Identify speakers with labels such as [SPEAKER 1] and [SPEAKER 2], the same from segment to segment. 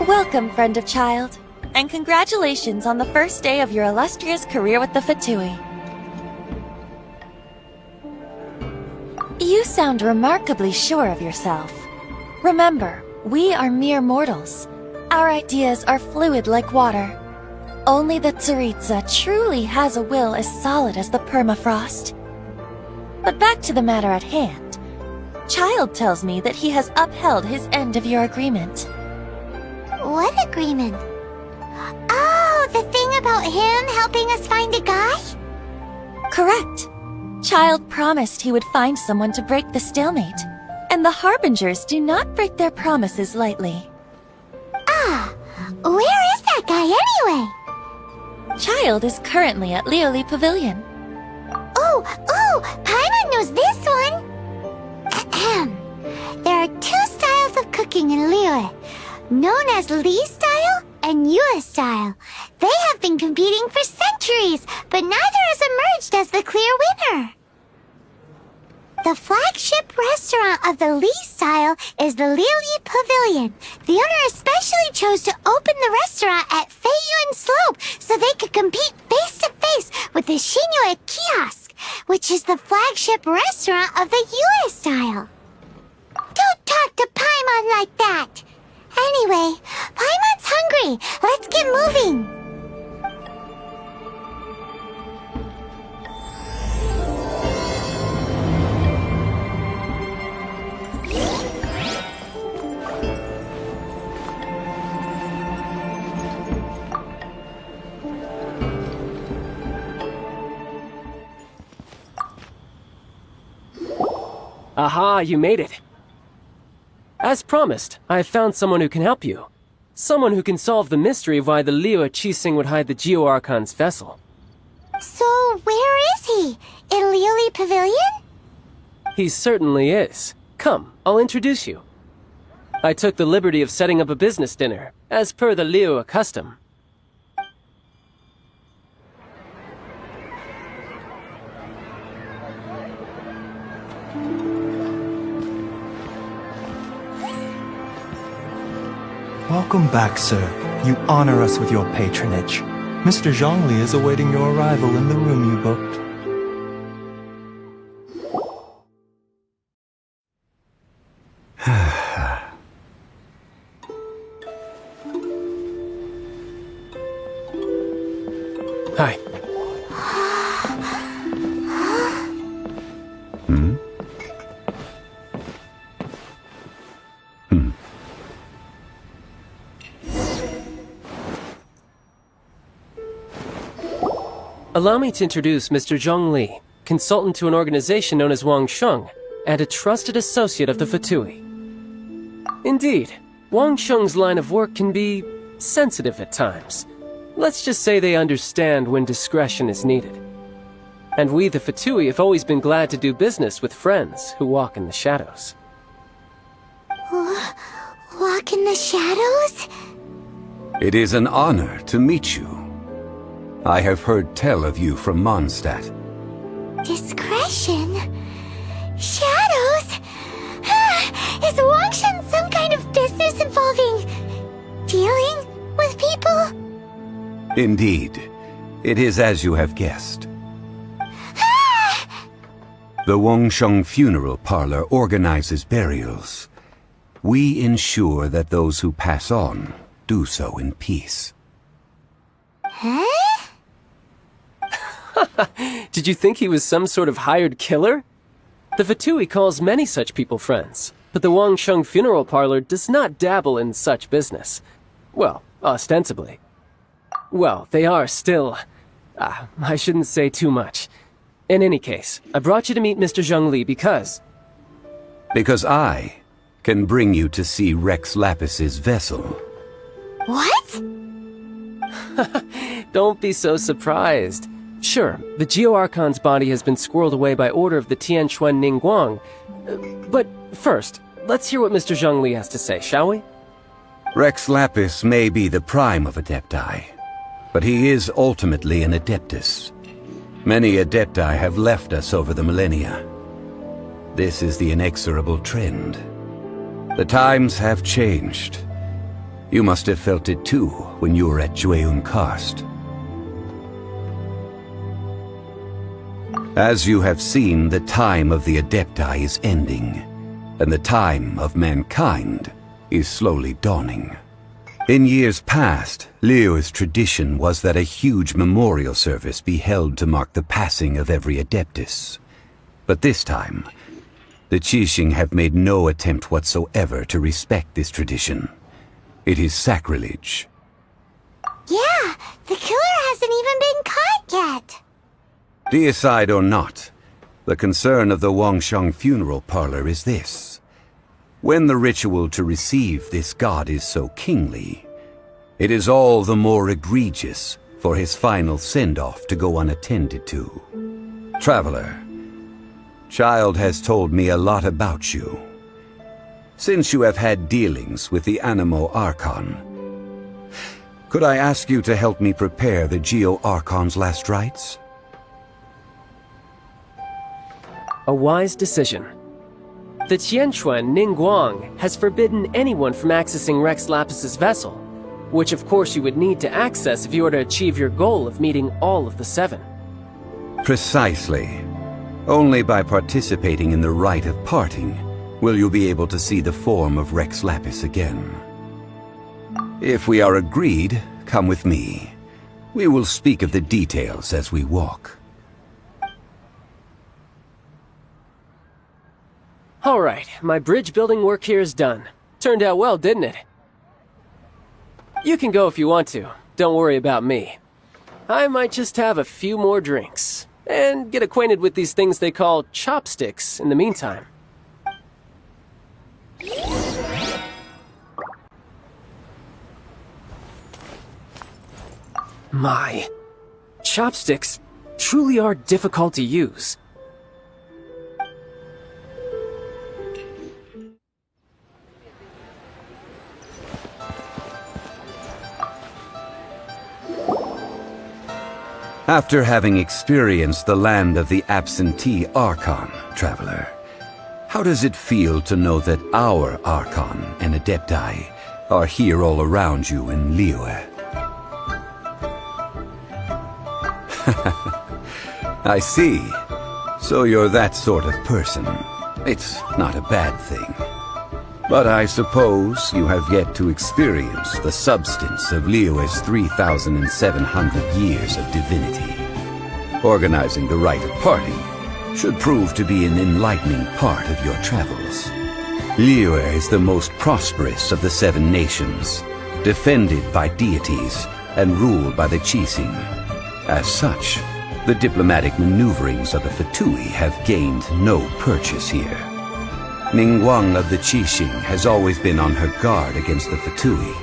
[SPEAKER 1] Welcome, friend of child, and congratulations on the first day of your illustrious career with the Fatui. You sound remarkably sure of yourself. Remember, we are mere mortals. Our ideas are fluid like water. Only the Tsaritsa truly has a will as solid as the permafrost. But back to the matter at hand. Child tells me that he has upheld his end of your agreement.
[SPEAKER 2] What agreement? Oh, the thing about him helping us find a guy?
[SPEAKER 1] Correct. Child promised he would find someone to break the stalemate. And the Harbingers do not break their promises lightly.
[SPEAKER 2] Ah, where is that guy anyway?
[SPEAKER 1] Child is currently at Lioli Pavilion.
[SPEAKER 2] Oh, Paimon knows this one. Ahem. There are two styles of cooking in Lioli, known as Li style and Yue style. They have been competing for centuries, but neither has emerged as the clear winner. The flagship restaurant of the Li style is the Lioli Pavilion. The owner especially chose to open the restaurant at Feiyuan Slope so they could compete face-to-face with the Shinyue Kiosk, which is the flagship restaurant of the Yue style. Don't talk to Paimon like that! Anyway, Paimon's hungry. Let's get moving.
[SPEAKER 3] Aha, you made it. As promised, I have found someone who can help you. Someone who can solve the mystery of why the Liu Qixing would hide the Geo-Archon's vessel.
[SPEAKER 2] So, where is he? In Lioli Pavilion?
[SPEAKER 3] He certainly is. Come, I'll introduce you. I took the liberty of setting up a business dinner, as per the Liu custom.
[SPEAKER 4] Welcome back, sir. You honor us with your patronage. Mr. Zhongli is awaiting your arrival in the room you booked.
[SPEAKER 3] Hi. Allow me to introduce Mr. Zhong Li, consultant to an organization known as Wang Sheng, and a trusted associate of the Fatui. Indeed, Wang Sheng's line of work can be sensitive at times. Let's just say they understand when discretion is needed. And we, the Fatui, have always been glad to do business with friends who walk in the shadows.
[SPEAKER 2] Walk in the shadows?
[SPEAKER 5] It is an honor to meet you. I have heard tell of you from Mondstadt.
[SPEAKER 2] Discretion? Shadows? Is Wang Shen some kind of business involving dealing with people?
[SPEAKER 5] Indeed. It is as you have guessed. The Wangsheng Funeral Parlor organizes burials. We ensure that those who pass on do so in peace.
[SPEAKER 2] Huh?
[SPEAKER 3] Did you think he was some sort of hired killer? The Fatui calls many such people friends, but the Wangsheng Funeral Parlor does not dabble in such business. Well, ostensibly. Well, they are still... I shouldn't say too much. In any case, I brought you to meet Mr. Zhong Li because...
[SPEAKER 5] Because I can bring you to see Rex Lapis's vessel.
[SPEAKER 2] What?
[SPEAKER 3] Don't be so surprised. Sure, the Geo-Archon's body has been squirreled away by order of the Tianquan Ningguang. But first, let's hear what Mr. Zhong Li has to say, shall we?
[SPEAKER 5] Rex Lapis may be the prime of Adepti, but he is ultimately an Adeptus. Many Adepti have left us over the millennia. This is the inexorable trend. The times have changed. You must have felt it too when you were at Jueun Karst. As you have seen, the time of the Adepti is ending, and the time of mankind is slowly dawning. In years past, Liyue's tradition was that a huge memorial service be held to mark the passing of every Adeptus. But this time, the Qixing have made no attempt whatsoever to respect this tradition. It is sacrilege.
[SPEAKER 2] Yeah, the killer hasn't even been caught yet.
[SPEAKER 5] Deicide or not, the concern of the Wangsheng funeral parlor is this. When the ritual to receive this god is so kingly, it is all the more egregious for his final send-off to go unattended to. Traveler, Child has told me a lot about you. Since you have had dealings with the Animo Archon, could I ask you to help me prepare the Geo Archon's last rites?
[SPEAKER 3] A wise decision. The Tianquan Ningguang has forbidden anyone from accessing Rex Lapis's vessel, which of course you would need to access if you were to achieve your goal of meeting all of the 7.
[SPEAKER 5] Precisely. Only by participating in the rite of parting will you be able to see the form of Rex Lapis again. If we are agreed, come with me. We will speak of the details as we walk.
[SPEAKER 3] Alright, my bridge building work here is done. Turned out well, didn't it? You can go if you want to. Don't worry about me. I might just have a few more drinks, and get acquainted with these things they call chopsticks in the meantime. My, chopsticks truly are difficult to use.
[SPEAKER 5] After having experienced the land of the absentee Archon, Traveler, how does it feel to know that our Archon and Adepti are here all around you in Liyue? I see. So you're that sort of person. It's not a bad thing. But I suppose you have yet to experience the substance of Liyue's 3,700 years of divinity. Organizing the rite of parting should prove to be an enlightening part of your travels. Liyue is the most prosperous of the 7 nations, defended by deities and ruled by the Qixing. As such, the diplomatic maneuverings of the Fatui have gained no purchase here. Ningguang of the Qixing has always been on her guard against the Fatui.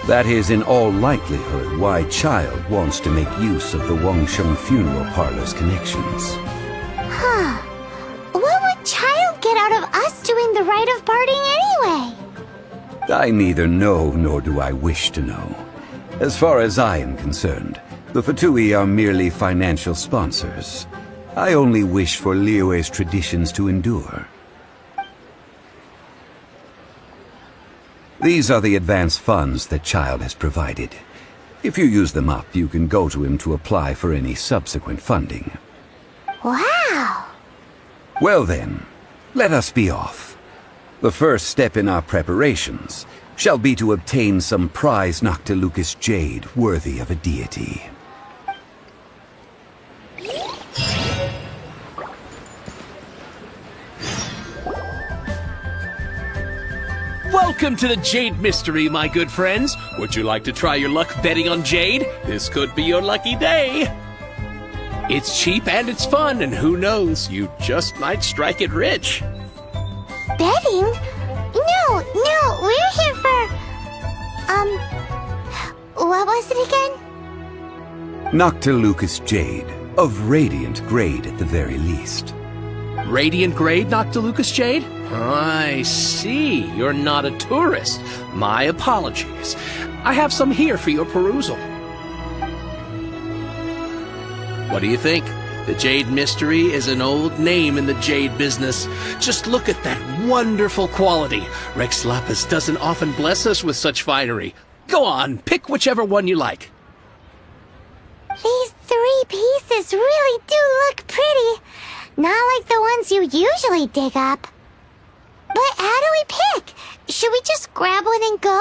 [SPEAKER 5] That is in all likelihood why Child wants to make use of the Wangsheng funeral parlor's connections.
[SPEAKER 2] Huh. What would Child get out of us doing the rite of parting anyway?
[SPEAKER 5] I neither know nor do I wish to know. As far as I am concerned, the Fatui are merely financial sponsors. I only wish for Liyue's traditions to endure. These are the advance funds that Child has provided. If you use them up, you can go to him to apply for any subsequent funding.
[SPEAKER 2] Wow!
[SPEAKER 5] Well then, let us be off. The first step in our preparations shall be to obtain some prize Noctilucous jade worthy of a deity.
[SPEAKER 6] Welcome to the Jade Mystery, my good friends. Would you like to try your luck betting on Jade? This could be your lucky day. It's cheap and it's fun, and who knows, you just might strike it rich.
[SPEAKER 2] Betting? No, we're here for... what was it again?
[SPEAKER 5] Noctilucous jade, of radiant grade at the very least.
[SPEAKER 6] Radiant grade, Noctilucous jade? I see. You're not a tourist. My apologies. I have some here for your perusal. What do you think? The Jade Mystery is an old name in the jade business. Just look at that wonderful quality. Rex Lapis doesn't often bless us with such finery. Go on, pick whichever one you like.
[SPEAKER 2] These 3 pieces really do look pretty. Not like the ones you usually dig up. But how do we pick? Should we just grab one and go?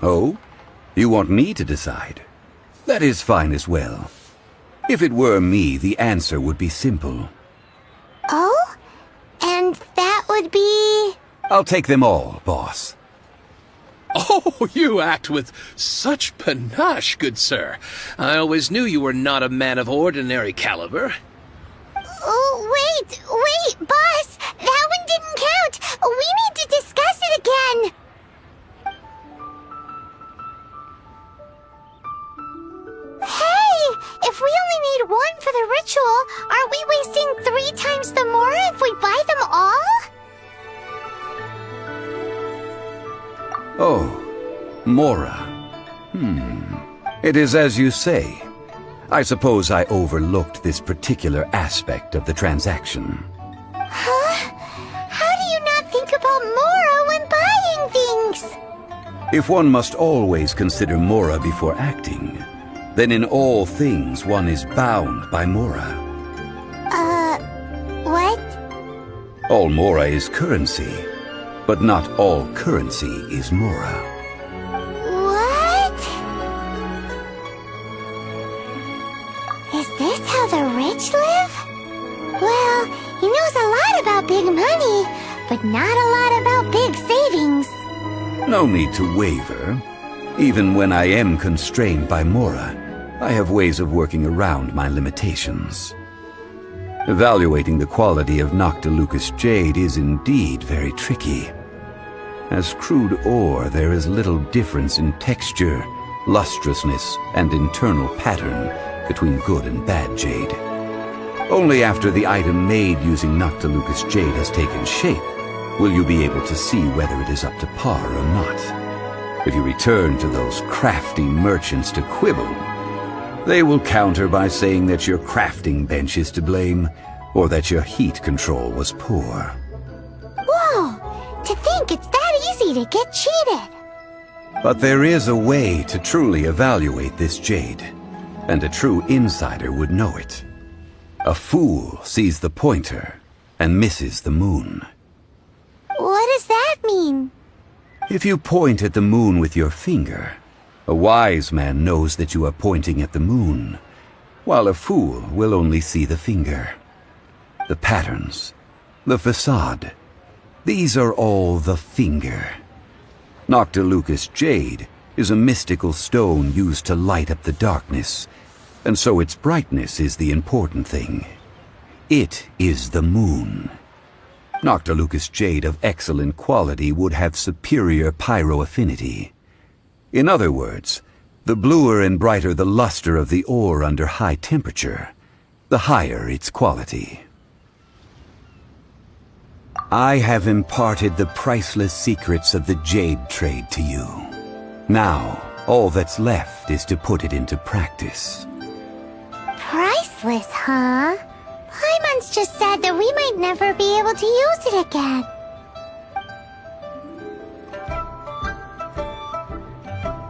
[SPEAKER 5] Oh? You want me to decide? That is fine as well. If it were me, the answer would be simple.
[SPEAKER 2] Oh? And that would be...
[SPEAKER 5] I'll take them all, boss.
[SPEAKER 6] Oh, you act with such panache, good sir. I always knew you were not a man of ordinary caliber.
[SPEAKER 2] Oh, wait, boss! That one didn't count! We need to discuss it again! Hey! If we only need one for the ritual, aren't we wasting 3 times the Mora if we buy them all?
[SPEAKER 5] Oh, Mora. It is as you say. I suppose I overlooked this particular aspect of the transaction.
[SPEAKER 2] Huh? How do you not think about Mora when buying things?
[SPEAKER 5] If one must always consider Mora before acting, then in all things one is bound by Mora.
[SPEAKER 2] What?
[SPEAKER 5] All Mora is currency, but not all currency is Mora.
[SPEAKER 2] What? Is this how the rich live? Well, he knows a lot about big money, but not a lot about big savings.
[SPEAKER 5] No need to waver. Even when I am constrained by Mora, I have ways of working around my limitations. Evaluating the quality of Noctilucous jade is indeed very tricky. As crude ore, there is little difference in texture, lustrousness, and internal pattern between good and bad jade. Only after the item made using Noctilucous jade has taken shape will you be able to see whether it is up to par or not. If you return to those crafty merchants to quibble, they will counter by saying that your crafting bench is to blame, or that your heat control was poor.
[SPEAKER 2] Whoa! To think it's that easy to get cheated!
[SPEAKER 5] But there is a way to truly evaluate this jade, and a true insider would know it. A fool sees the pointer and misses the moon.
[SPEAKER 2] What does that mean?
[SPEAKER 5] If you point at the moon with your finger, a wise man knows that you are pointing at the moon, while a fool will only see the finger. The patterns, the facade, these are all the finger. Noctilucous jade is a mystical stone used to light up the darkness, and so its brightness is the important thing. It is the moon. Noctilucous jade of excellent quality would have superior pyroaffinity. In other words, the bluer and brighter the luster of the ore under high temperature, the higher its quality. I have imparted the priceless secrets of the jade trade to you. Now, all that's left is to put it into practice.
[SPEAKER 2] Priceless, huh? Paimon's just said that we might never be able to use it again.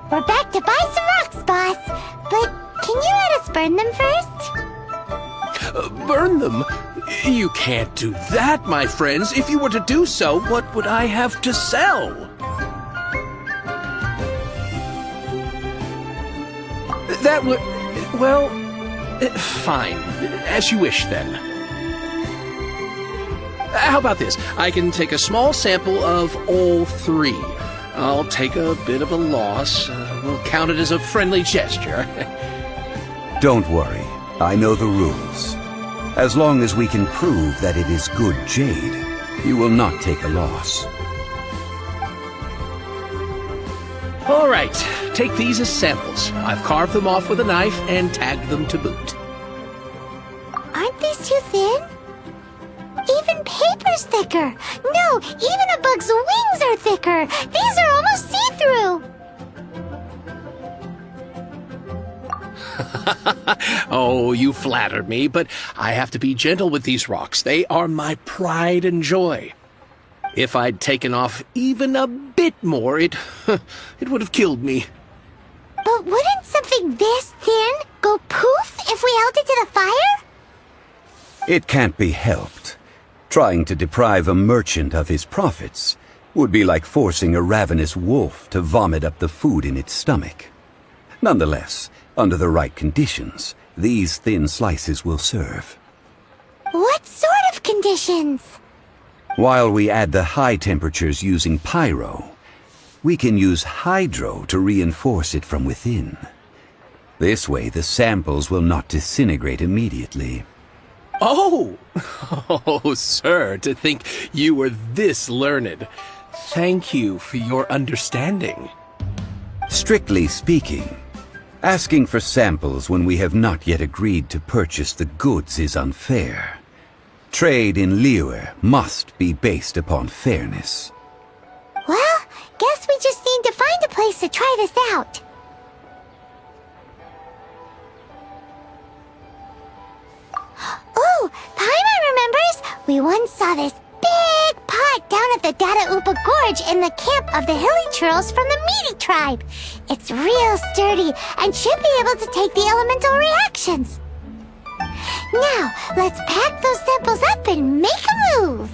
[SPEAKER 2] We're back to buy some rocks, boss. But can you let us burn them first?
[SPEAKER 6] Burn them? You can't do that, my friends. If you were to do so, what would I have to sell? That would... well... fine. As you wish, then. How about this? I can take a small sample of all 3. I'll take a bit of a loss. We'll count it as a friendly gesture.
[SPEAKER 5] Don't worry. I know the rules. As long as we can prove that it is good jade, you will not take a loss.
[SPEAKER 6] All right. Take these as samples. I've carved them off with a knife and tagged them to boot.
[SPEAKER 2] Aren't these too thin? Even paper's thicker. No, even a bug's wings are thicker. These are almost see-through.
[SPEAKER 6] Oh, you flatter me, but I have to be gentle with these rocks. They are my pride and joy. If I'd taken off even a bit more, it would have killed me.
[SPEAKER 2] But wouldn't something this thin go poof if we held it to the fire?
[SPEAKER 5] It can't be helped. Trying to deprive a merchant of his profits would be like forcing a ravenous wolf to vomit up the food in its stomach. Nonetheless, under the right conditions, these thin slices will serve.
[SPEAKER 2] What sort of conditions?
[SPEAKER 5] While we add the high temperatures using pyro, we can use hydro to reinforce it from within. This way, the samples will not disintegrate immediately.
[SPEAKER 6] Oh! Oh, sir, to think you were this learned. Thank you for your understanding.
[SPEAKER 5] Strictly speaking, asking for samples when we have not yet agreed to purchase the goods is unfair. Trade in Liyue must be based upon fairness.
[SPEAKER 2] Well, guess we just need to find a place to try this out. Oh, Paimon remembers! We once saw this big pot down at the Data Upa Gorge in the camp of the hilly churls from the Meaty tribe. It's real sturdy and should be able to take the elemental reactions. Now, let's pack those samples up and make a move!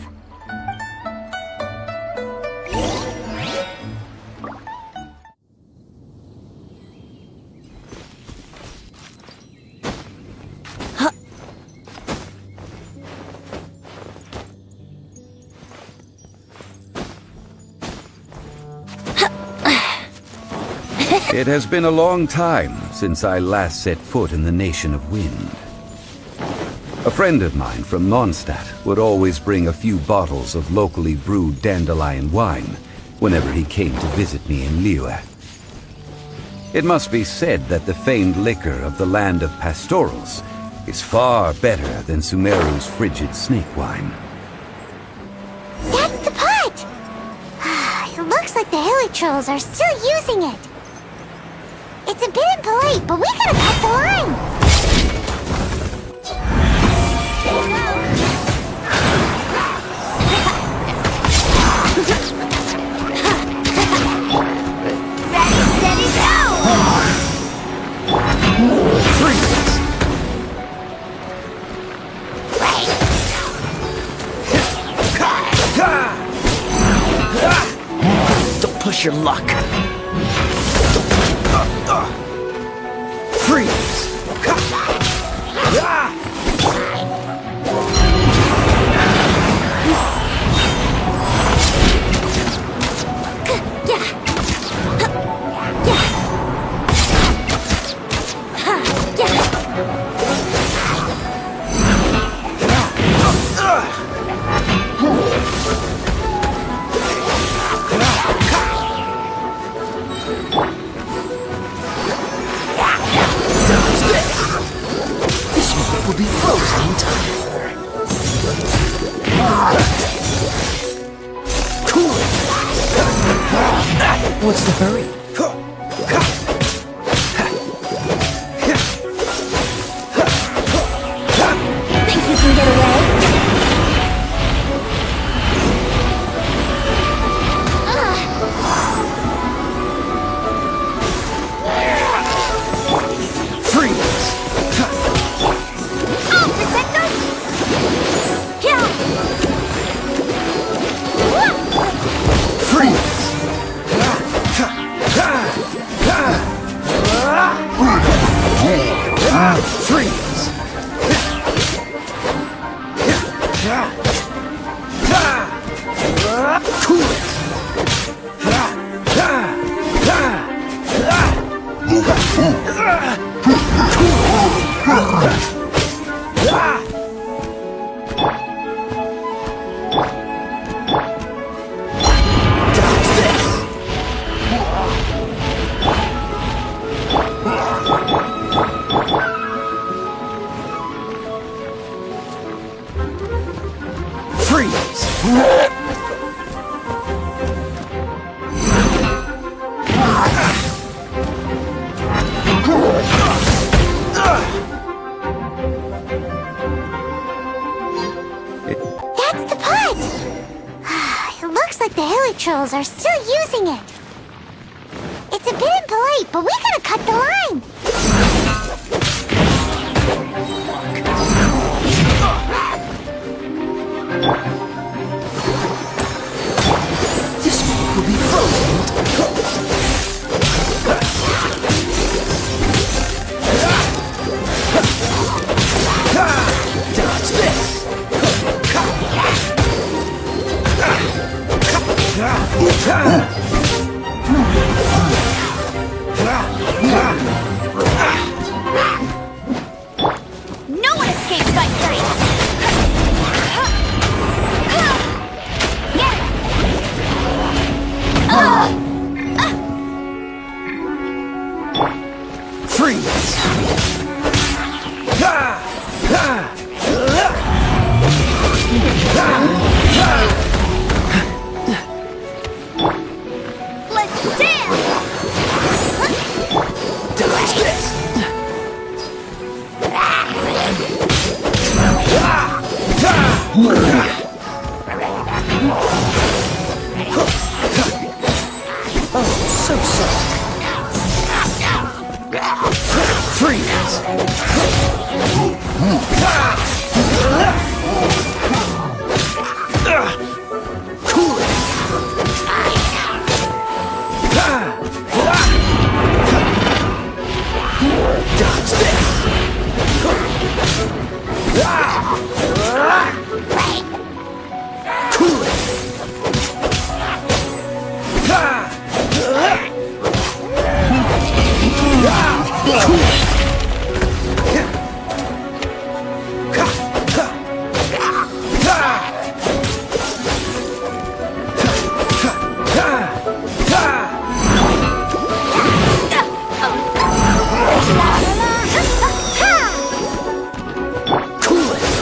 [SPEAKER 5] It has been a long time since I last set foot in the Nation of Wind. A friend of mine from Mondstadt would always bring a few bottles of locally brewed dandelion wine whenever he came to visit me in Liyue. It must be said that the famed liquor of the land of pastorals is far better than Sumeru's frigid snake wine.
[SPEAKER 2] That's the pot! It looks like the hilly trolls are still using it. It's a bit impolite, but we gotta cut the line! Ready, steady, go!
[SPEAKER 4] Freeze! Don't push your luck. Freeze! Will be frozen in time. Cool it! What's the hurry?
[SPEAKER 2] Think you can get away? like the hilly trolls are still using it. It's a bit impolite, but we gotta cut the line.
[SPEAKER 7] This one will be frozen. Dodge this!
[SPEAKER 2] No one escapes my sight.
[SPEAKER 7] Freeze!
[SPEAKER 2] Let's dance.
[SPEAKER 7] Dodge this! Oh, so sorry. Freeze! Cool it! Dodge this! Cool it! Cool it! Cool it!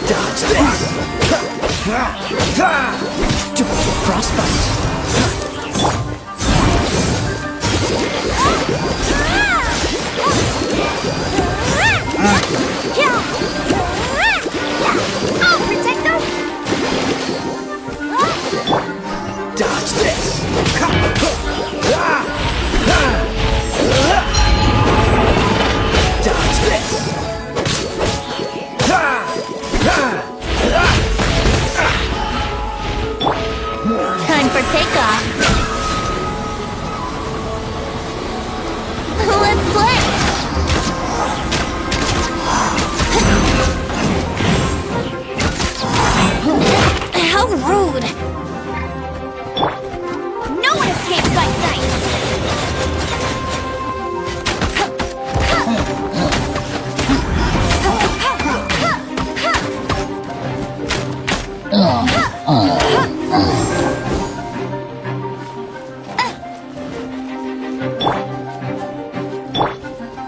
[SPEAKER 7] Dodge this! Don't get frostbite!
[SPEAKER 2] I'll protect us.
[SPEAKER 7] Dodge this! Dodge this!
[SPEAKER 2] Time for takeoff. Let's play. How rude. No one escapes my sight.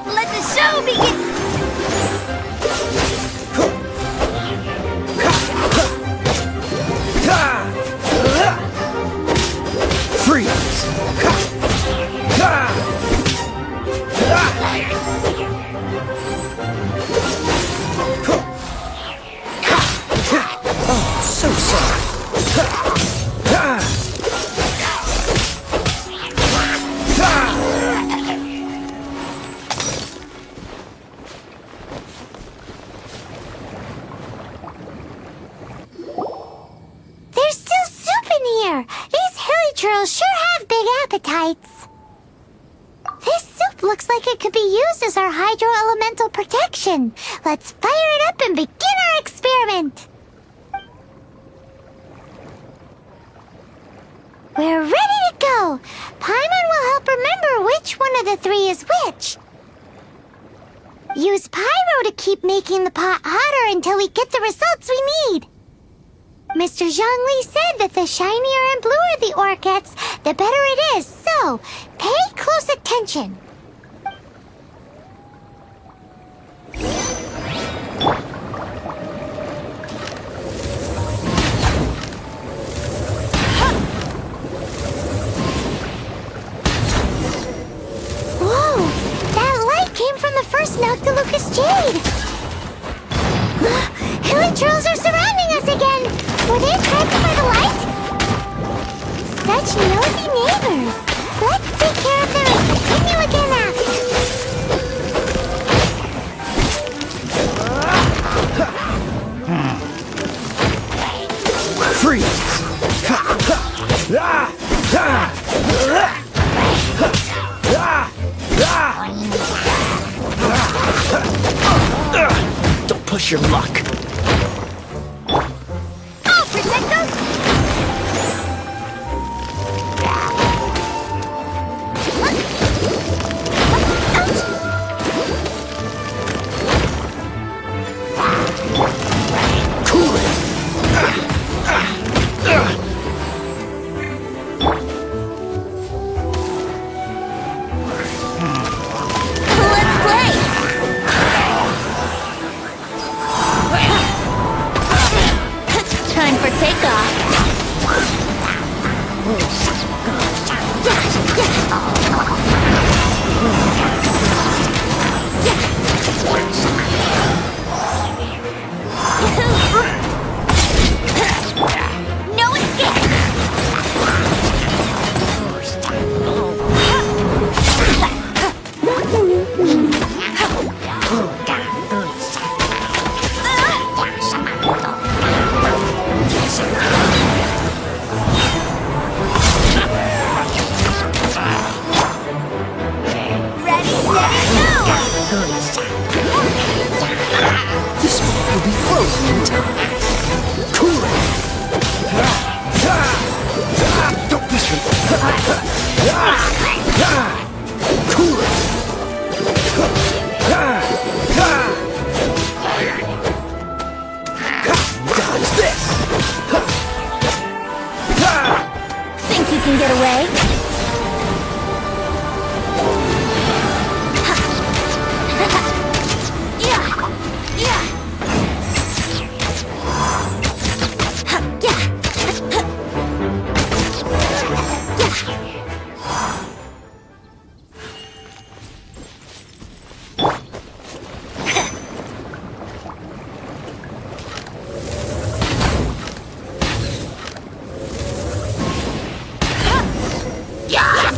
[SPEAKER 2] Let the show begin.
[SPEAKER 7] Freeze! Oh, so sorry.
[SPEAKER 2] There's still soup in here. These hilly trolls sure have big appetites. This soup looks like it could be used as our hydro-elemental protection. Let's fire it up and begin our experiment. We're ready to go. Paimon will help remember which one of the three is which. Use pyro to keep making the pot hotter until we get the results we need. Mr. Zhongli said that the shinier and bluer the ore gets, the better it is, so pay close attention. Whoa! That light came from the first Noctilucous Jade! and trolls are surrounding us again! Were they attracted by the light? Such nosy neighbors! Let's take care of them and continue again after.
[SPEAKER 7] Freeze! Don't push your luck.
[SPEAKER 2] Oh, protect us!
[SPEAKER 7] Cool it!
[SPEAKER 2] Let's play! Time for takeoff. No escape! Ready, steady, go!
[SPEAKER 7] This one will be frozen in time. Cool it! Don't push your... Cool it! Dodge this!
[SPEAKER 2] Think you can get away?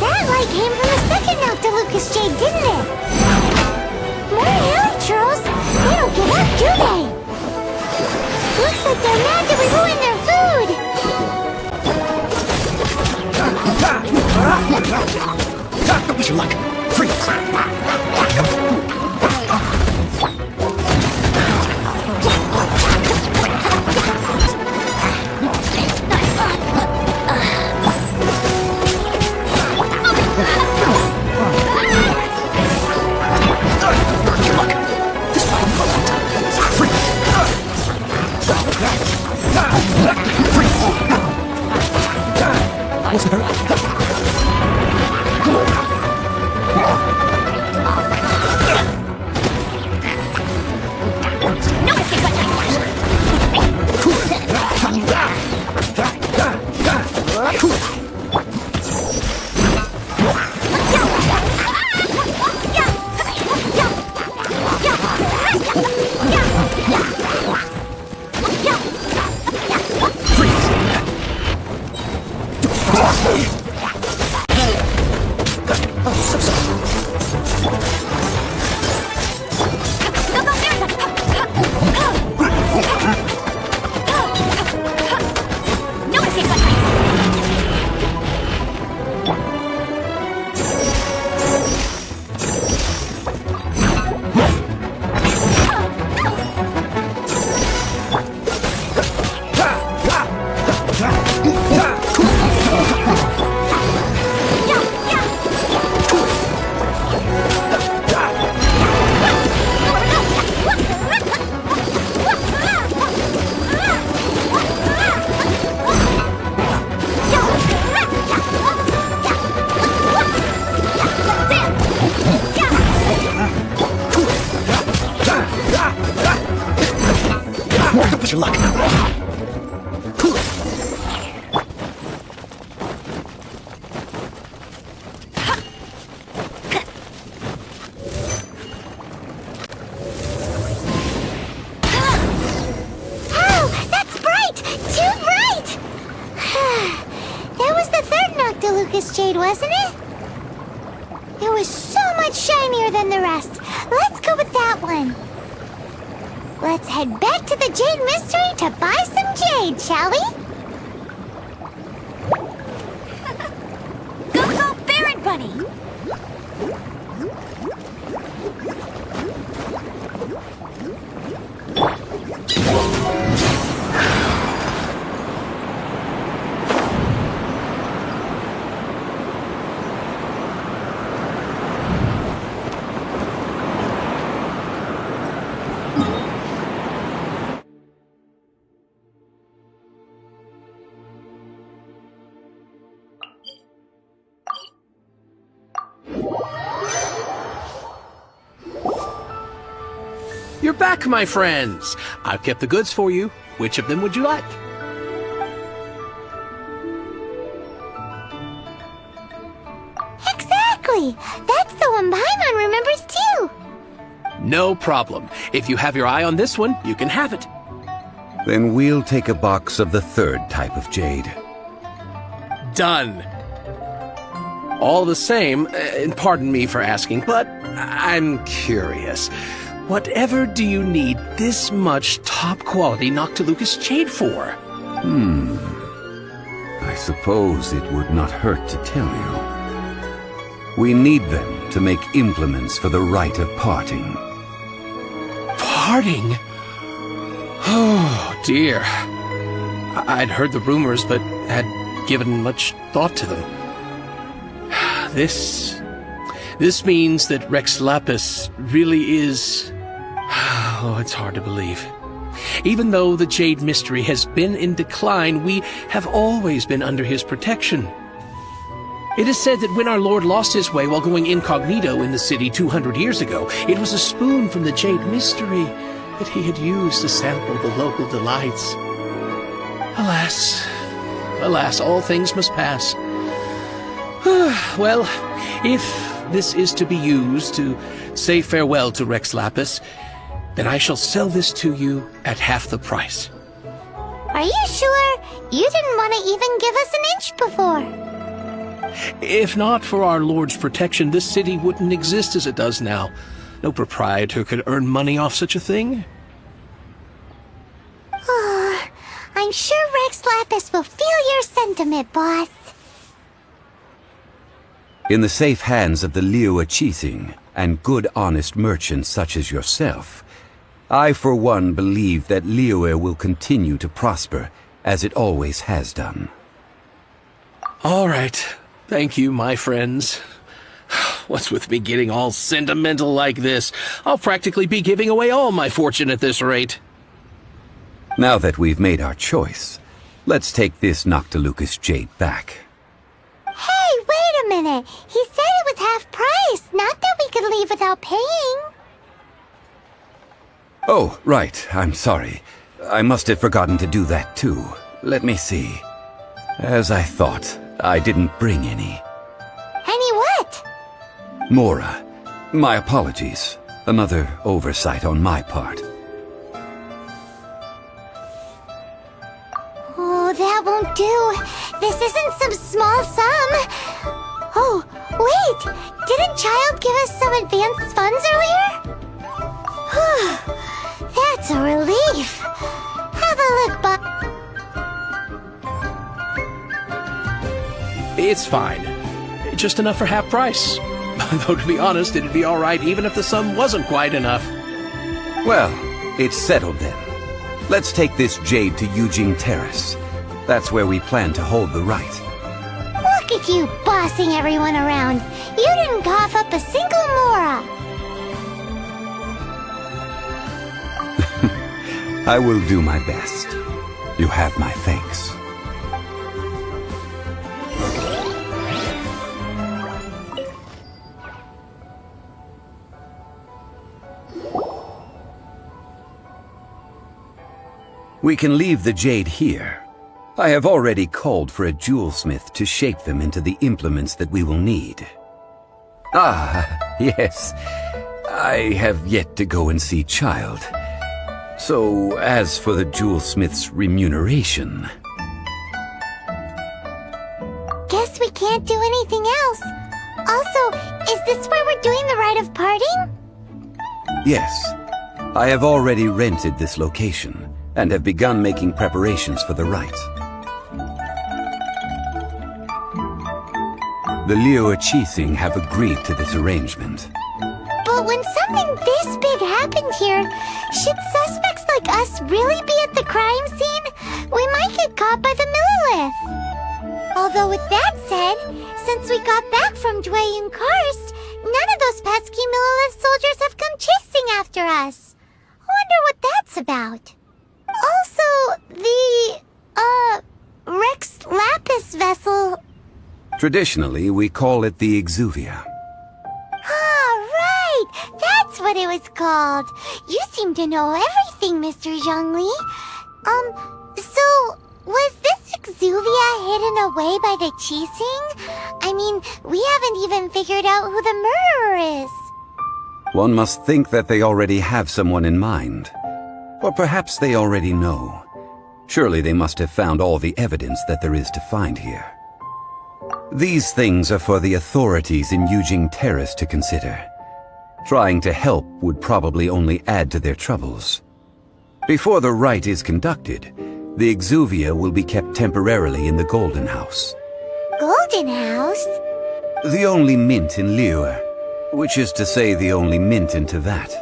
[SPEAKER 2] That light came from the second note to Lucas Jade, didn't it? More hairy trolls. They don't give up, do they? Looks like they're mad that we ruined their food.
[SPEAKER 7] Don't push your luck. Freeze! What's the hurry?
[SPEAKER 2] No escape
[SPEAKER 7] Oh, so sorry.
[SPEAKER 2] No escape
[SPEAKER 7] Don't push your luck. Cool it.
[SPEAKER 2] Lucas Jade, wasn't it? It was so much shinier than the rest. Let's go with that one. Let's head back to the Jade Mystery to buy some jade, shall we?
[SPEAKER 1] Go, Baron Bunny!
[SPEAKER 6] You're back, my friends. I've kept the goods for you. Which of them would you like?
[SPEAKER 2] Exactly! That's the one Paimon remembers too!
[SPEAKER 6] No problem. If you have your eye on this one, you can have it.
[SPEAKER 5] Then we'll take a box of the third type of jade.
[SPEAKER 6] Done. All the same, and pardon me for asking, but I'm curious. Whatever do you need this much top-quality Noctilucous jade for?
[SPEAKER 5] I suppose it would not hurt to tell you. We need them to make implements for the rite of parting.
[SPEAKER 6] Parting? Oh, dear. I'd heard the rumors, but had given much thought to them. This means that Rex Lapis really is... Oh, it's hard to believe. Even though the Jade Mystery has been in decline, we have always been under his protection. It is said that when our Lord lost his way while going incognito in the city 200 years ago, it was a spoon from the Jade Mystery that he had used to sample the local delights. Alas, all things must pass. Well, if this is to be used to say farewell to Rex Lapis, then I shall sell this to you at half the price.
[SPEAKER 2] Are you sure? You didn't want to even give us an inch before.
[SPEAKER 6] If not for our Lord's protection, this city wouldn't exist as it does now. No proprietor could earn money off such a thing.
[SPEAKER 2] I'm sure Rex Lapis will feel your sentiment, boss.
[SPEAKER 5] In the safe hands of the Liyue Qixing and good honest merchants such as yourself, I for one believe that Liyue will continue to prosper as it always has done.
[SPEAKER 6] All right. Thank you, my friends. What's with me getting all sentimental like this? I'll practically be giving away all my fortune at this rate.
[SPEAKER 5] Now that we've made our choice, let's take this Noctilucous jade back.
[SPEAKER 2] Hey, wait a minute. He said it was half price, not that we could leave without paying.
[SPEAKER 5] Oh, right. I'm sorry. I must have forgotten to do that too. Let me see. As I thought, I didn't bring any.
[SPEAKER 2] Any what?
[SPEAKER 5] Mora, my apologies. Another oversight on my part.
[SPEAKER 2] Oh, that won't do. This isn't some small sum. Oh, wait. Didn't Child give us some advanced funds earlier? Whew. That's a relief. Have a look, Bob.
[SPEAKER 6] It's fine. Just enough for half price. Though, to be honest, it'd be all right even if the sum wasn't quite enough.
[SPEAKER 5] Well, it's settled then. Let's take this jade to Yujing Terrace. That's where we plan to hold the rite.
[SPEAKER 2] Look at you bossing everyone around. You didn't cough up a single Mora.
[SPEAKER 5] I will do my best. You have my thanks. We can leave the jade here. I have already called for a jewelsmith to shape them into the implements that we will need. Ah, yes. I have yet to go and see Child. So, as for the jewelsmith's remuneration...
[SPEAKER 2] Guess we can't can't do anything else. Also, is this where we're doing the rite of parting?
[SPEAKER 5] Yes. I have already rented this location, and have begun making preparations for the rite. The Liu Qixing have agreed to this arrangement.
[SPEAKER 2] But when something this big happened here, should suspects like us really be at the crime scene? We might get caught by the Millilith. Although with that said, since we got back from Dwayun Karst, none of those pesky Millilith soldiers have come chasing after us. Wonder what that's about. Also, the, Rex Lapis vessel.
[SPEAKER 5] Traditionally, we call it the Exuvia.
[SPEAKER 2] Ah, right! That's what it was called. You seem to know everything, Mr. Zhongli. So, was this Exuvia hidden away by the Qixing? I mean, we haven't even figured out who the murderer is.
[SPEAKER 5] One must think that they already have someone in mind. Or perhaps they already know. Surely they must have found all the evidence that there is to find here. These things are for the authorities in Yujing Terrace to consider. Trying to help would probably only add to their troubles. Before the rite is conducted, the Exuvia will be kept temporarily in the Golden House.
[SPEAKER 2] Golden House?
[SPEAKER 5] The only mint in Liyue, which is to say the only mint in Teyvat.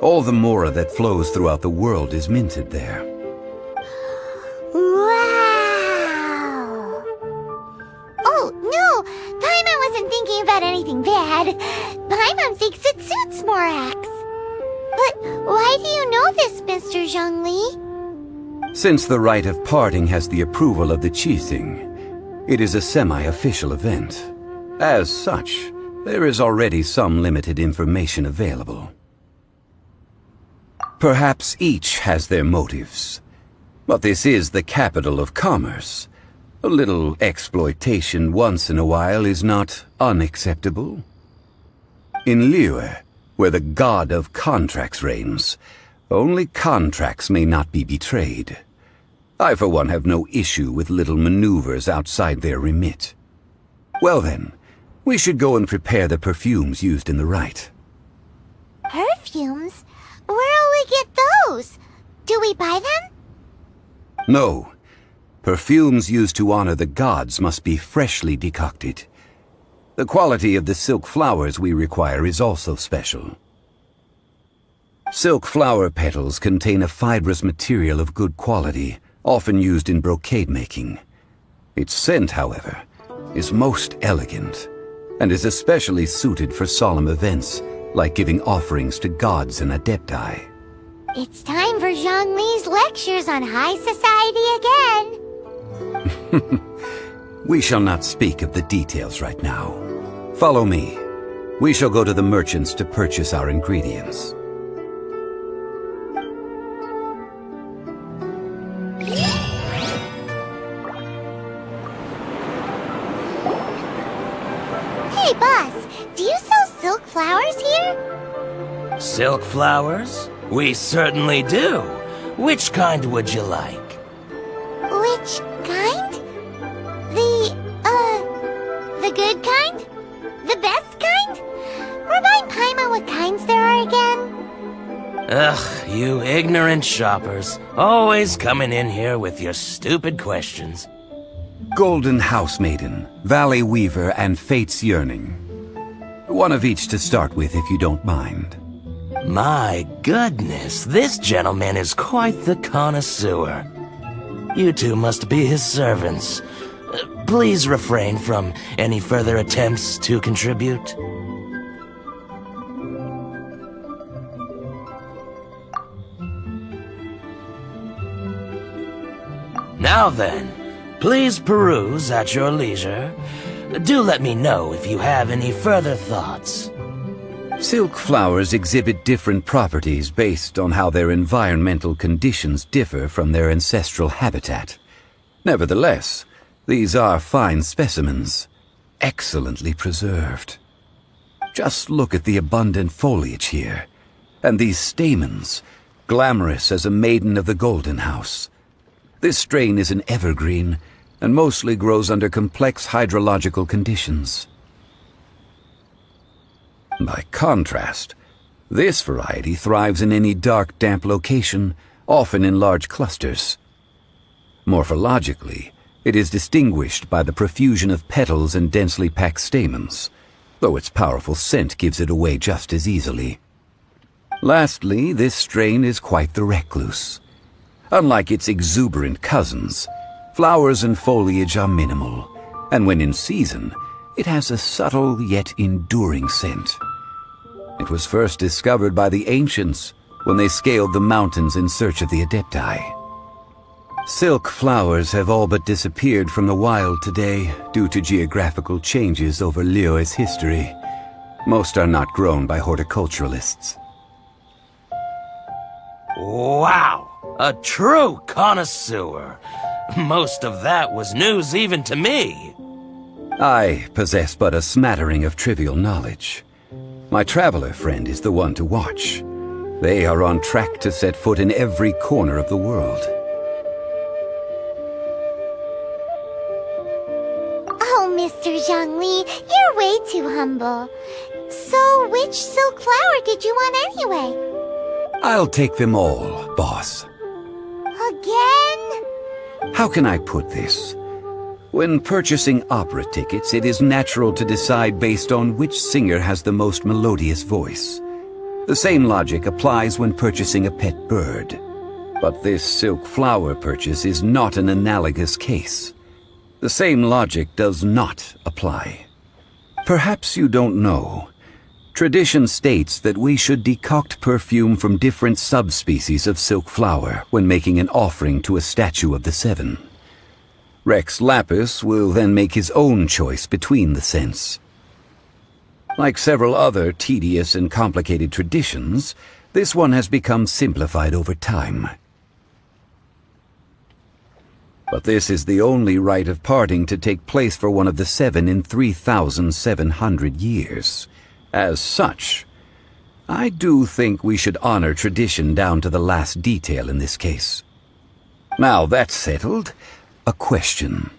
[SPEAKER 5] All the mora that flows throughout the world is minted there.
[SPEAKER 2] Wow! Oh, no! Paimon wasn't thinking about anything bad. Paimon thinks it suits Morax. But why do you know this, Mr. Zhongli?
[SPEAKER 5] Since the rite of parting has the approval of the Qixing, it is a semi-official event. As such, there is already some limited information available. Perhaps each has their motives. But this is the capital of commerce. A little exploitation once in a while is not unacceptable. In Liyue, where the god of contracts reigns, only contracts may not be betrayed. I for one have no issue with little maneuvers outside their remit. Well then, we should go and prepare the perfumes used in the rite.
[SPEAKER 2] Perfumes? Where'll we get those? Do we buy them?
[SPEAKER 5] No. Perfumes used to honor the gods must be freshly decocted. The quality of the silk flowers we require is also special. Silk flower petals contain a fibrous material of good quality, often used in brocade making. Its scent, however, is most elegant, and is especially suited for solemn events, like giving offerings to gods and adepti.
[SPEAKER 2] It's time for Zhongli's lectures on high society again.
[SPEAKER 5] We shall not speak of the details right now. Follow me. We shall go to the merchants to purchase our ingredients.
[SPEAKER 2] Hey, boss, do you sell silk flowers here?
[SPEAKER 8] Silk flowers? We certainly do. Which kind would you like?
[SPEAKER 2] Which kind? The good kind? The best kind? Remind Paimon what kinds there are again.
[SPEAKER 8] Ugh, you ignorant shoppers. Always coming in here with your stupid questions.
[SPEAKER 5] Golden House Maiden, Valley Weaver, and Fate's Yearning. One of each to start with, if you don't mind.
[SPEAKER 8] My goodness, this gentleman is quite the connoisseur. You two must be his servants. Please refrain from any further attempts to contribute. Now then, please peruse at your leisure. Do let me know if you have any further thoughts.
[SPEAKER 5] Silk flowers exhibit different properties based on how their environmental conditions differ from their ancestral habitat. Nevertheless, these are fine specimens, excellently preserved. Just look at the abundant foliage here, and these stamens, glamorous as a maiden of the Golden House. This strain is an evergreen, and mostly grows under complex hydrological conditions. By contrast, this variety thrives in any dark, damp location, often in large clusters. Morphologically, it is distinguished by the profusion of petals and densely packed stamens, though its powerful scent gives it away just as easily. Lastly, this strain is quite the recluse. Unlike its exuberant cousins, flowers and foliage are minimal, and when in season, it has a subtle yet enduring scent. It was first discovered by the ancients when they scaled the mountains in search of the Adepti. Silk flowers have all but disappeared from the wild today due to geographical changes over Liyue's history. Most are not grown by horticulturalists.
[SPEAKER 8] Wow! A true connoisseur. Most of that was news even to me.
[SPEAKER 5] I possess but a smattering of trivial knowledge. My traveler friend is the one to watch. They are on track to set foot in every corner of the world.
[SPEAKER 2] Oh, Mr. Zhongli, you're way too humble. So, which silk flower did you want anyway?
[SPEAKER 5] I'll take them all, boss.
[SPEAKER 2] Again?
[SPEAKER 5] How can I put this? When purchasing opera tickets, it is natural to decide based on which singer has the most melodious voice. The same logic applies when purchasing a pet bird. But this silk flower purchase is not an analogous case. The same logic does not apply. Perhaps you don't know. Tradition states that we should decoct perfume from different subspecies of silk flower when making an offering to a statue of the Seven. Rex Lapis will then make his own choice between the scents. Like several other tedious and complicated traditions, this one has become simplified over time. But this is the only rite of parting to take place for one of the Seven in 3,700 years. As such, I do think we should honor tradition down to the last detail in this case. Now that's settled, a question.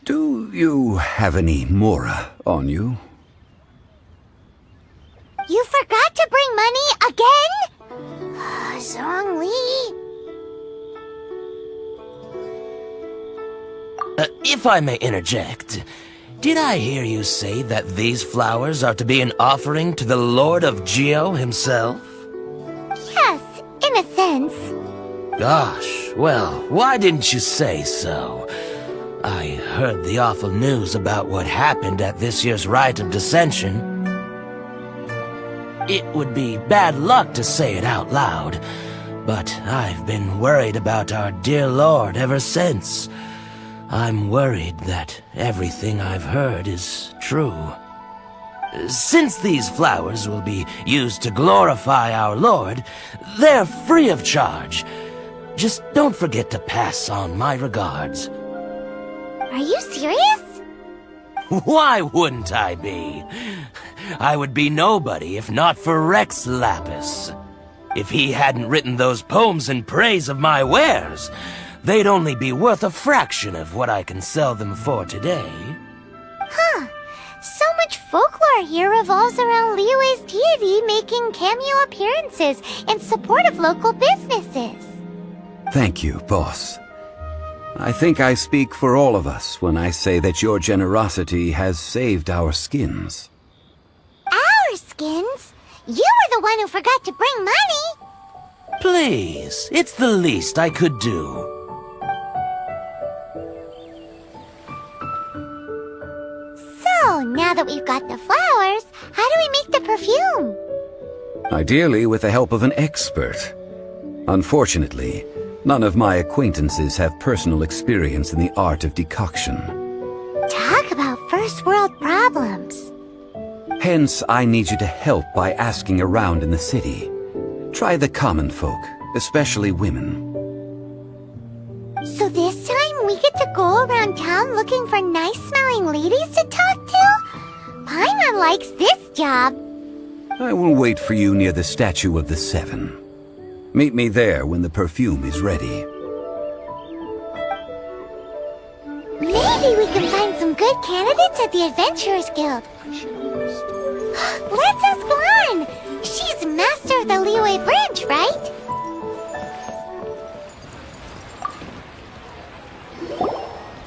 [SPEAKER 5] Do you have any mora on you?
[SPEAKER 2] You forgot to bring money again? Zhongli.
[SPEAKER 8] If I may interject, did I hear you say that these flowers are to be an offering to the Lord of Geo himself?
[SPEAKER 2] Yes, in a sense.
[SPEAKER 8] Gosh, well, why didn't you say so? I heard the awful news about what happened at this year's Rite of Dissension. It would be bad luck to say it out loud, but I've been worried about our dear Lord ever since. I'm worried that everything I've heard is true. Since these flowers will be used to glorify our Lord, they're free of charge. Just don't forget to pass on my regards.
[SPEAKER 2] Are you serious?
[SPEAKER 8] Why wouldn't I be? I would be nobody if not for Rex Lapis. If he hadn't written those poems in praise of my wares, they'd only be worth a fraction of what I can sell them for today.
[SPEAKER 2] Huh. So much folklore here revolves around Liyue's deity making cameo appearances in support of local businesses.
[SPEAKER 5] Thank you, boss. I think I speak for all of us when I say that your generosity has saved our skins.
[SPEAKER 2] Our skins? You were the one who forgot to bring money!
[SPEAKER 8] Please, it's the least I could do.
[SPEAKER 2] So, now that we've got the flowers, how do we make the perfume?
[SPEAKER 5] Ideally with the help of an expert. Unfortunately, none of my acquaintances have personal experience in the art of decoction.
[SPEAKER 2] Talk about first world problems.
[SPEAKER 5] Hence, I need you to help by asking around in the city. Try the common folk, especially women.
[SPEAKER 2] So this time we get to go around town looking for nice-smelling ladies to talk to? Paimon likes this job.
[SPEAKER 5] I will wait for you near the statue of the Seven. Meet me there when the perfume is ready.
[SPEAKER 2] Maybe we can find some good candidates at the Adventurers Guild. Let's ask Lan! She's master of the Liyue branch, right?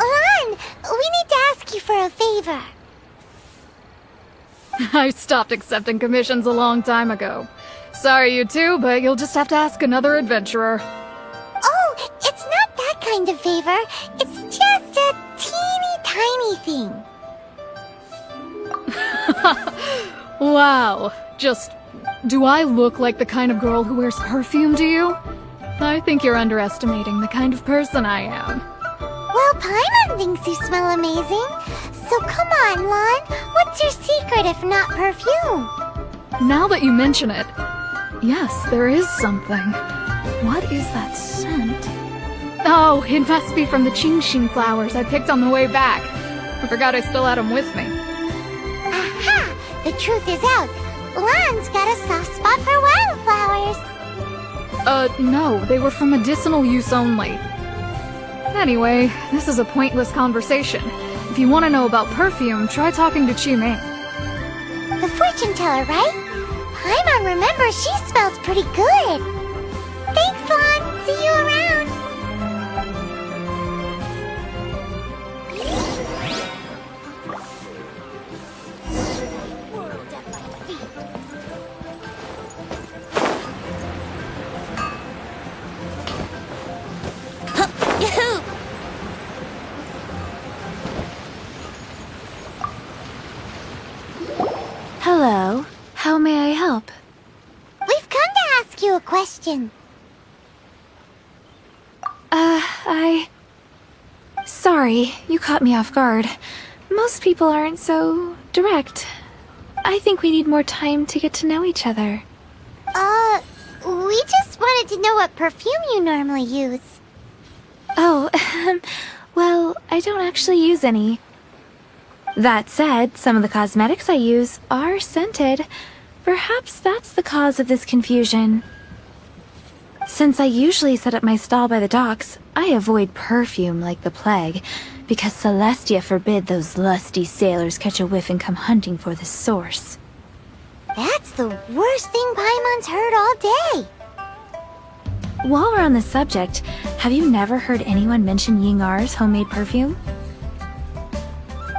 [SPEAKER 2] Lan, we need to ask you for a favor.
[SPEAKER 9] I stopped accepting commissions a long time ago. Sorry, you two, but you'll just have to ask another adventurer.
[SPEAKER 2] Oh, it's not that kind of favor. It's just a teeny tiny thing.
[SPEAKER 9] Wow. Just, do I look like the kind of girl who wears perfume to you? I think you're underestimating the kind of person I am.
[SPEAKER 2] Well, Paimon thinks you smell amazing. So come on, Lan. What's your secret if not perfume?
[SPEAKER 9] Now that you mention it, yes, there is something. What is that scent? Oh, it must be from the Qingxin flowers I picked on the way back. I forgot I still had them with me.
[SPEAKER 2] Aha! The truth is out. Lan's got a soft spot for wildflowers.
[SPEAKER 9] No, they were for medicinal use only. Anyway, this is a pointless conversation. If you want to know about perfume, try talking to Qiming.
[SPEAKER 2] The fortune teller, right? Paimon remembers she smells pretty good. Thanks, Lan. See you around.
[SPEAKER 1] Yahoo! Hello. How may I help?
[SPEAKER 2] We've come to ask you a question.
[SPEAKER 1] Sorry, you caught me off guard. Most people aren't so direct. I think we need more time to get to know each other.
[SPEAKER 2] We just wanted to know what perfume you normally use.
[SPEAKER 1] Oh, well, I don't actually use any. That said, some of the cosmetics I use are scented. Perhaps that's the cause of this confusion. Since I usually set up my stall by the docks, I avoid perfume like the plague, because Celestia forbid those lusty sailors catch a whiff and come hunting for the source.
[SPEAKER 2] That's the worst thing Paimon's heard all day.
[SPEAKER 1] While we're on the subject, have you never heard anyone mention Yangar's homemade perfume?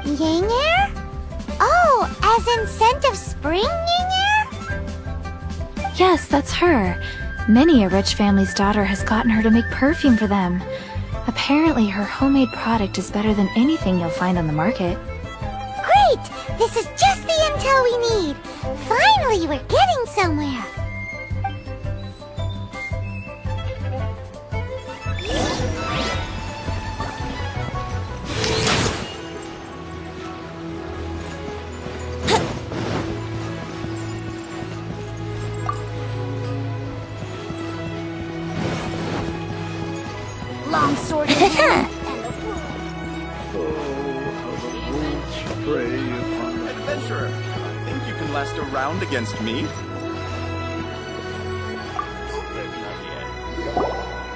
[SPEAKER 2] Yangar? Oh, as in scent of spring Yangar?
[SPEAKER 1] Yes, that's her. Many a rich family's daughter has gotten her to make perfume for them. Apparently, her homemade product is better than anything you'll find on the market.
[SPEAKER 2] Great! This is just the intel we need. Finally, we're getting somewhere. Long sword in hand.
[SPEAKER 10] Adventurer, think you can last a round against me?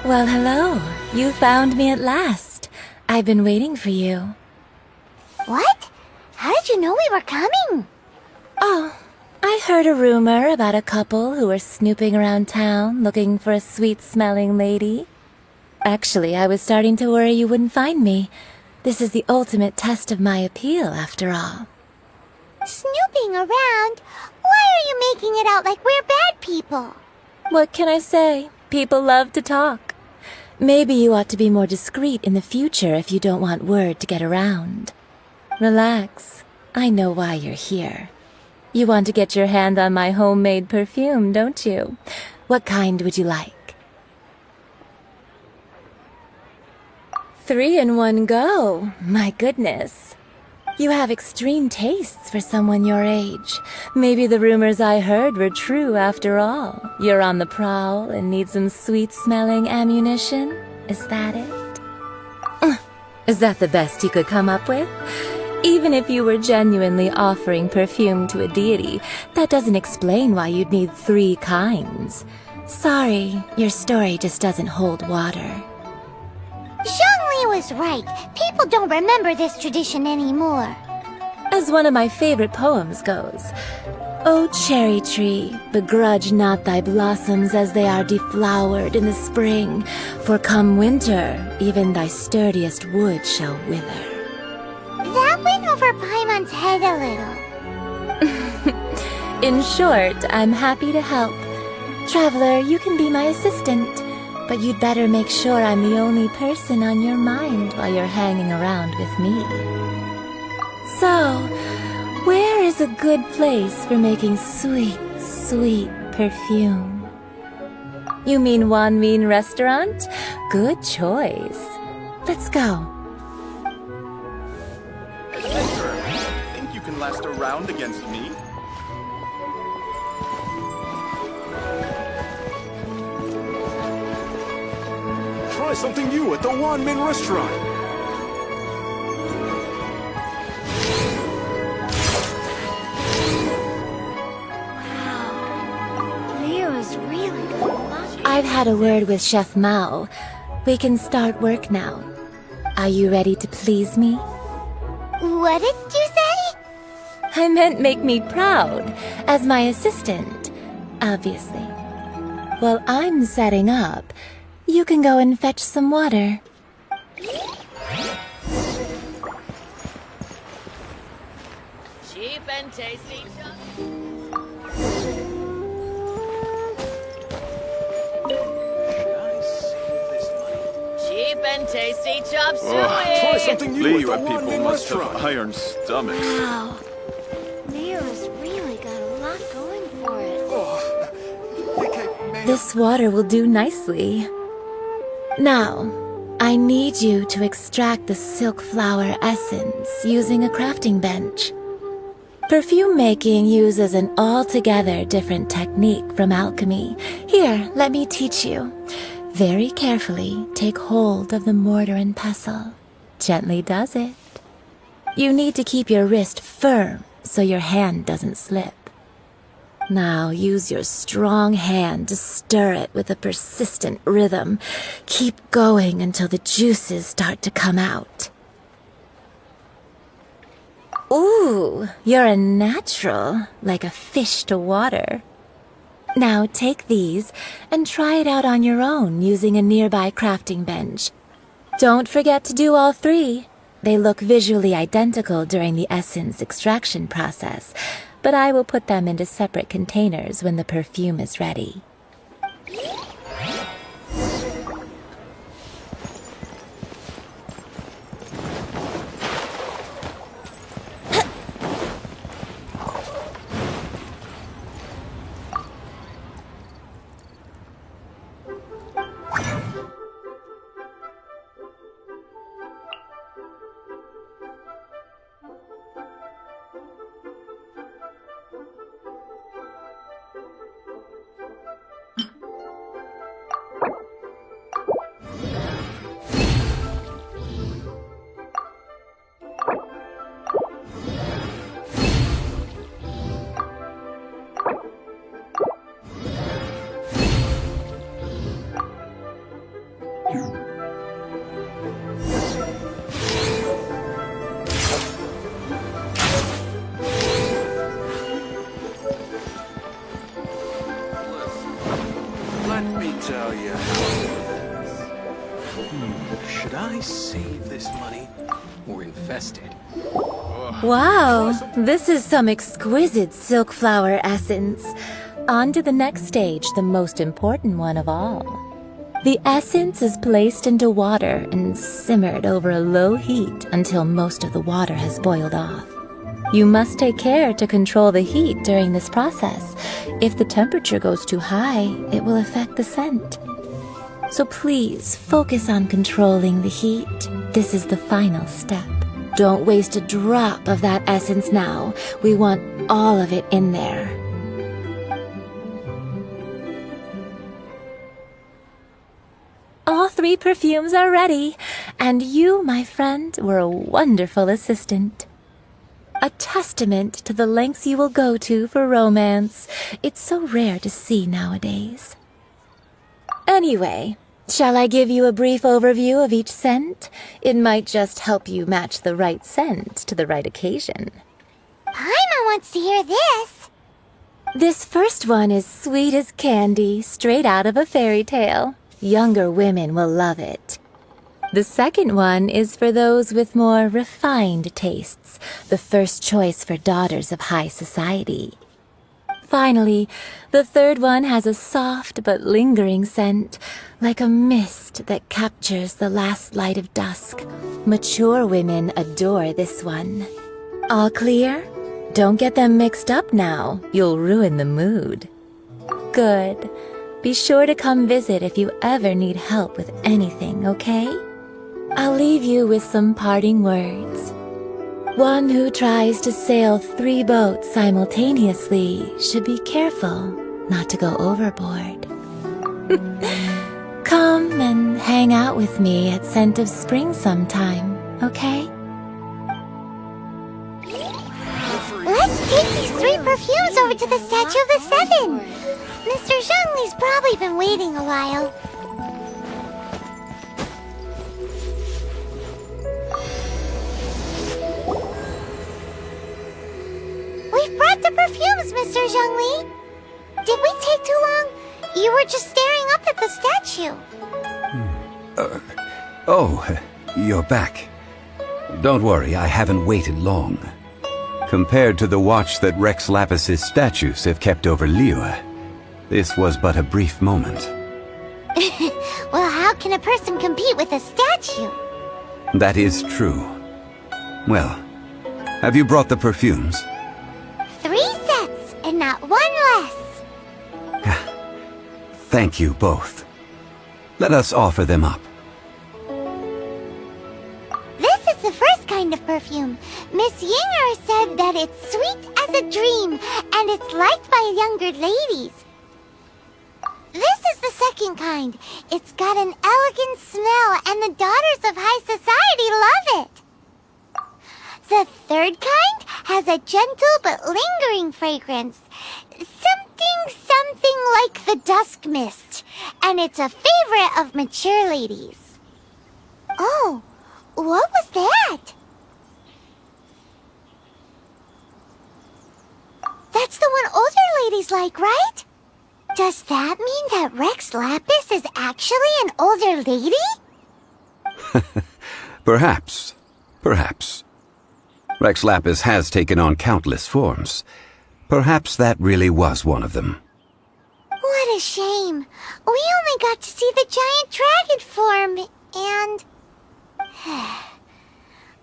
[SPEAKER 1] Well, hello. You found me at last. I've been waiting for you.
[SPEAKER 2] What? How did you know we were coming?
[SPEAKER 1] Oh, I heard a rumor about a couple who were snooping around town looking for a sweet-smelling lady. Actually, I was starting to worry you wouldn't find me. This is the ultimate test of my appeal, after all.
[SPEAKER 2] Snooping around? Why are you making it out like we're bad people?
[SPEAKER 1] What can I say? People love to talk. Maybe you ought to be more discreet in the future if you don't want word to get around. Relax. I know why you're here. You want to get your hand on my homemade perfume, don't you? What kind would you like? 3 in one go. My goodness. You have extreme tastes for someone your age. Maybe the rumors I heard were true after all. You're on the prowl and need some sweet-smelling ammunition? Is that it? Is that the best you could come up with? Even if you were genuinely offering perfume to a deity, that doesn't explain why you'd need 3 kinds. Sorry, your story just doesn't hold water.
[SPEAKER 2] Zhongli Leo was right. People don't remember this tradition anymore.
[SPEAKER 1] As one of my favorite poems goes, "O cherry tree, begrudge not thy blossoms as they are deflowered in the spring, for come winter, even thy sturdiest wood shall wither."
[SPEAKER 2] That went over Paimon's head a little.
[SPEAKER 1] In short, I'm happy to help. Traveler, you can be my assistant, but you'd better make sure I'm the only person on your mind while you're hanging around with me. So, where is a good place for making sweet, sweet perfume? You mean Wan Min Restaurant? Good choice. Let's go.
[SPEAKER 10] Sure. Think you can last a round against me?
[SPEAKER 11] Try something new at the Wan Min Restaurant.
[SPEAKER 2] Leo's really good.
[SPEAKER 1] I've had a word with Chef Mao. We can start work now. Are you ready to please me?
[SPEAKER 2] What did you say?
[SPEAKER 1] I meant make me proud, as my assistant, obviously. While I'm setting up, you can go and fetch some water.
[SPEAKER 12] Cheap and tasty. Cheap and tasty chop suey.
[SPEAKER 11] Try something new
[SPEAKER 10] Leo
[SPEAKER 11] at the Wan
[SPEAKER 10] people
[SPEAKER 11] Min
[SPEAKER 10] must have
[SPEAKER 11] Restaurant.
[SPEAKER 10] iron stomachs.
[SPEAKER 2] Wow. Leo's really got a lot going for it.
[SPEAKER 1] This water will do nicely. Now, I need you to extract the silk flower essence using a crafting bench. Perfume making uses an altogether different technique from alchemy. Here, let me teach you. Very carefully, take hold of the mortar and pestle. Gently does it. You need to keep your wrist firm so your hand doesn't slip. Now use your strong hand to stir it with a persistent rhythm. Keep going until the juices start to come out. Ooh, you're a natural, like a fish to water. Now take these and try it out on your own using a nearby crafting bench. Don't forget to do all three. They look visually identical during the essence extraction process, but I will put them into separate containers when the perfume is ready.
[SPEAKER 11] Let me tell you how it is. Should I save this money or invest it?
[SPEAKER 1] Wow, this is some exquisite silk flower essence. On to the next stage, the most important one of all. The essence is placed into water and simmered over a low heat until most of the water has boiled off. You must take care to control the heat during this process. If the temperature goes too high, it will affect the scent. So please focus on controlling the heat. This is the final step. Don't waste a drop of that essence now. We want all of it in there. All three perfumes are ready, and you, my friend, were a wonderful assistant. A testament to the lengths you will go to for romance. It's so rare to see nowadays. Anyway, Shall I give you a brief overview of each scent? It might just help you match the right scent to the right occasion.
[SPEAKER 2] Paimon wants to hear this.
[SPEAKER 1] This first one is sweet as candy, straight out of a fairy tale. Younger women will love it. The second one is for those with more refined tastes, the first choice for daughters of high society. Finally, the third one has a soft but lingering scent, like a mist that captures the last light of dusk. Mature women adore this one. All clear? Don't get them mixed up now. You'll ruin the mood. Good. Be sure to come visit if you ever need help with anything, okay? I'll leave you with some parting words. One who tries to sail 3 boats simultaneously should be careful not to go overboard. Come and hang out with me at Scent of Spring sometime, okay?
[SPEAKER 2] Let's take these 3 perfumes over to the Statue of the Seven. Mr. Zhongli's probably been waiting a while. We've brought the perfumes, Mr. Zhongli. Did we take too long? You were just staring up at the statue.
[SPEAKER 5] Oh, you're back. Don't worry, I haven't waited long. Compared to the watch that Rex Lapis's statues have kept over Liyue, this was but a brief moment.
[SPEAKER 2] Well, how can a person compete with a statue?
[SPEAKER 5] That is true. Well, have you brought the perfumes?
[SPEAKER 2] 3 sets, and not 1 less.
[SPEAKER 5] Thank you both. Let us offer them up.
[SPEAKER 2] This is the first kind of perfume. Miss Yangar said that it's sweet as a dream, and it's liked by younger ladies. This is the second kind. It's got an elegant smell, and the daughters of high society love it. The third kind has a gentle but lingering fragrance. Something like the dusk mist, and it's a favorite of mature ladies. Oh, what was that? That's the one older ladies like, right? Does that mean that Rex Lapis is actually an older lady?
[SPEAKER 5] Perhaps. Perhaps. Rex Lapis has taken on countless forms. Perhaps that really was one of them.
[SPEAKER 2] What a shame. We only got to see the giant dragon form, and...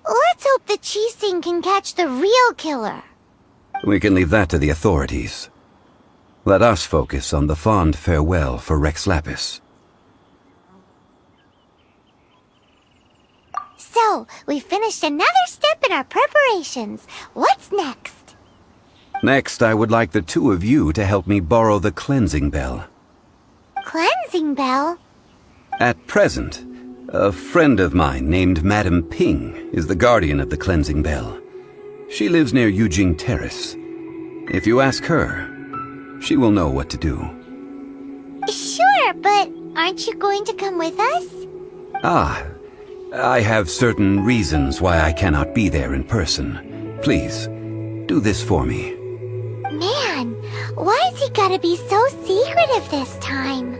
[SPEAKER 2] Let's hope the Qixing can catch the real killer.
[SPEAKER 5] We can leave that to the authorities. Let us focus on the fond farewell for Rex Lapis.
[SPEAKER 2] So, we finished another step in our preparations. What's next?
[SPEAKER 5] Next, I would like the 2 of you to help me borrow the cleansing bell.
[SPEAKER 2] Cleansing bell?
[SPEAKER 5] At present, a friend of mine named Madame Ping is the guardian of the cleansing bell. She lives near Yujing Terrace. If you ask her, she will know what to do.
[SPEAKER 2] Sure, but aren't you going to come with us?
[SPEAKER 5] Ah, I have certain reasons why I cannot be there in person. Please, do this for me.
[SPEAKER 2] Man, why's he gotta be so secretive this time?